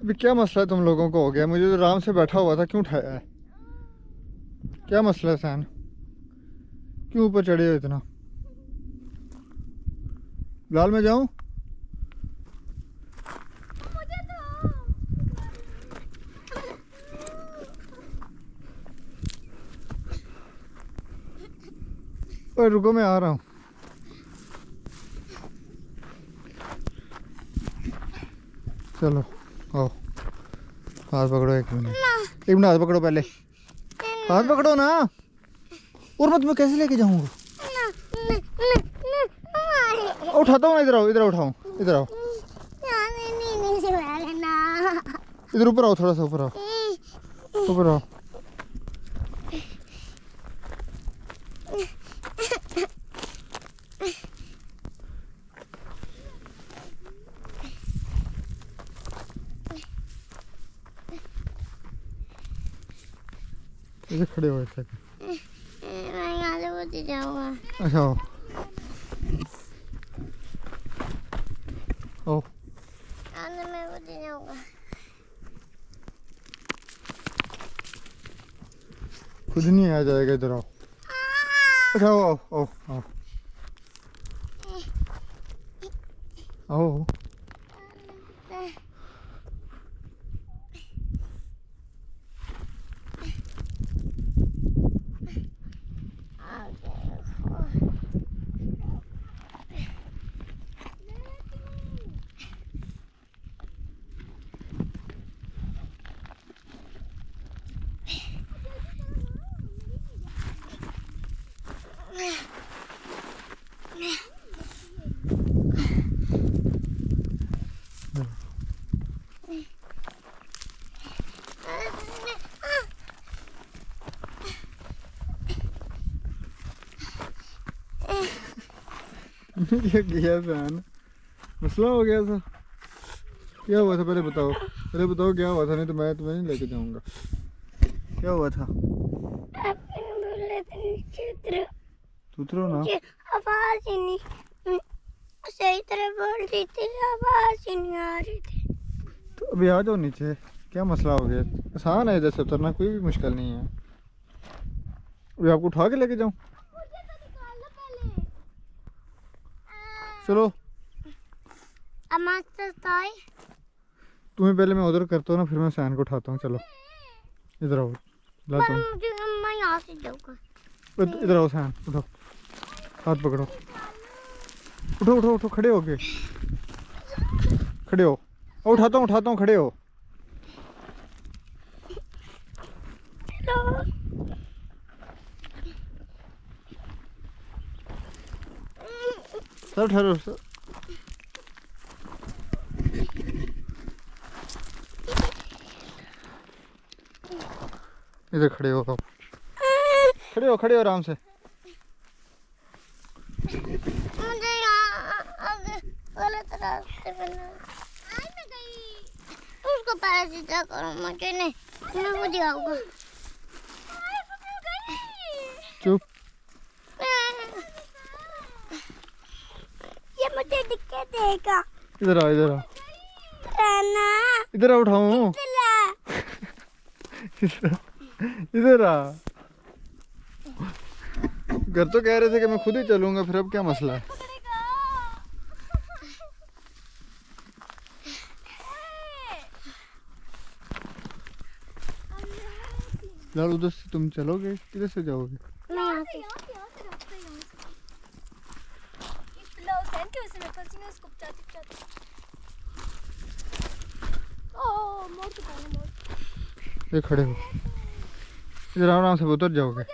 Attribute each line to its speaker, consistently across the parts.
Speaker 1: अभी क्या मसला तुम लोगों को हो गया? मुझे तो आराम से बैठा हुआ था, क्यों उठाया है? क्या मसला है सैन? क्यों ऊपर चढ़े हो इतना? लाल में जाऊं? ओए रुको, मैं आ रहा हूँ। चलो आओ, हाथ पकड़ो। एक मिनट हाथ पकड़ो, पहले हाथ पकड़ो ना। और मैं तुम्हें कैसे लेके जाऊंगा? उठाता हूँ ना, इधर आओ, इधर उठाऊं, इधर आओ, इधर ऊपर आओ, थोड़ा सा ऊपर आओ, ऊपर आओ। इधर खड़े हो ऐसे।
Speaker 2: मैं यहाँ से उठ जाऊंगा।
Speaker 1: अच्छा आओ, आओ।
Speaker 2: मैं उठ जाऊंगा।
Speaker 1: खुद नहीं आ जाएगा, इधर आओ। अच्छा आओ आओ आओ आओ आओ। क्या किया फैन? मसला हो गया था? क्या हुआ था पहले बताओ, पहले बताओ क्या हुआ था, नहीं तो मैं तुम्हें नहीं लेके जाऊंगा। क्या हुआ था? उतरो ना।
Speaker 2: आवाज ही नहीं सही तरह बोल रही थी, आवाज ही नहीं आ रही थी।
Speaker 1: तो अभी आ जाओ नीचे। क्या मसला हो गया? आसान है, इधर से उतरना कोई भी मुश्किल नहीं है। अभी आपको उठा के लेके जाऊं? चलो तुम्हें पहले मैं उधर करता हूँ ना, फिर मैं सैन को उठाता हूँ। चलो इधर आओ, लाता हूँ।
Speaker 2: मैं यहाँ से जाऊंगा।
Speaker 1: इधर आओ सैन, उठो, हाथ पकड़ो, उठो उठो उठो, खड़े हो गए, खड़े हो। उठाता हूँ, खड़े हो। सर ठहरो सर। इधर खड़े हो आप, खड़े हो आराम से।
Speaker 2: मुझे यहाँ गलत रास्ते पे ना उसको पहले सीधा करो, मुझे नहीं, मैं खुद ही आऊंगा।
Speaker 1: चुप।
Speaker 2: ये मुझे दिक्कत देगा।
Speaker 1: इधर आओ, इधर आओ,
Speaker 2: रहना
Speaker 1: इधर आ, उठाऊं। इधर आ। घर तो कह रहे थे कि मैं खुद ही चलूंगा, फिर अब क्या मसला है? यार उधर से तुम चलोगे, किधर से जाओगे? ये खड़े हो, इधर आराम से उतर जाओगे।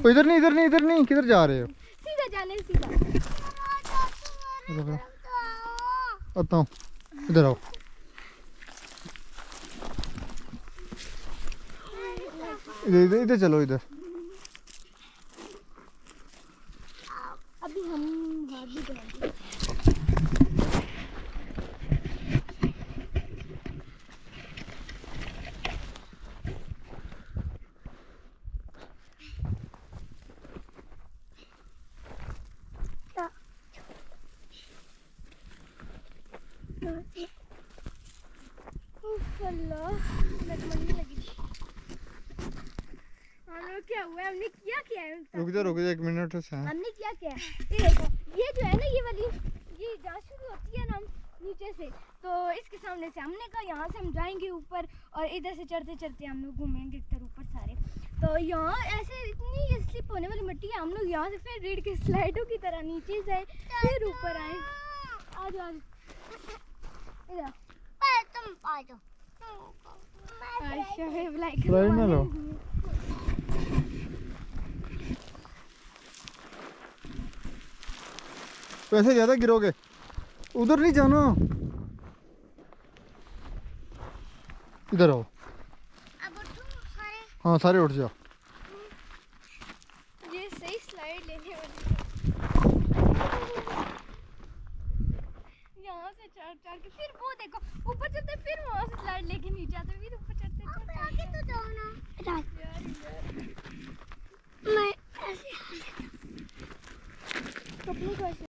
Speaker 1: इधर नहीं, किधर जा रहे हो?
Speaker 2: सीधा जाने, सीधा
Speaker 1: आता हूँ, इधर आओ। इधर चलो, इधर।
Speaker 2: अभी हम भागी जाएंगे।
Speaker 3: क्या हुआ है, हमने क्या है उसका?
Speaker 1: रुक जा 1 मिनट से।
Speaker 3: हमने क्या है, ये देखो, ये जो है ना, ये वाली, ये जहाँ शुरू होती है ना नीचे से, तो इसके सामने से हमने कहा यहाँ से हम जाएंगे ऊपर, और इधर से चढ़ते चढ़ते हम लोग घूमेंगे इधर ऊपर सारे। तो यहाँ ऐसे इतनी स्लिप होने वाली मिट्टी है, हम लोग यहाँ से फिर रीढ़ के स्लाइडों की तरह नीचे जाए फिर ऊपर आए। आ जाओ इधर।
Speaker 2: तुम आ जाओ।
Speaker 3: अच्छा है ब्लैक
Speaker 1: स्लाइड में लो। वैसे ज्यादा गिरोगे, उधर नहीं जाना, इधर आओ।
Speaker 2: अब तुम सारे
Speaker 1: हाँ सारे उठ जाओ।
Speaker 3: ये सही स्लाइड लेने वाली यहाँ से चढ़ चढ़ के फिर वो देखो ऊपर चढ़ते, फिर वहाँ से स्लाइड लेके नीचे आते, फिर ऊपर चढ़ते
Speaker 2: आगे तो जाओ ना।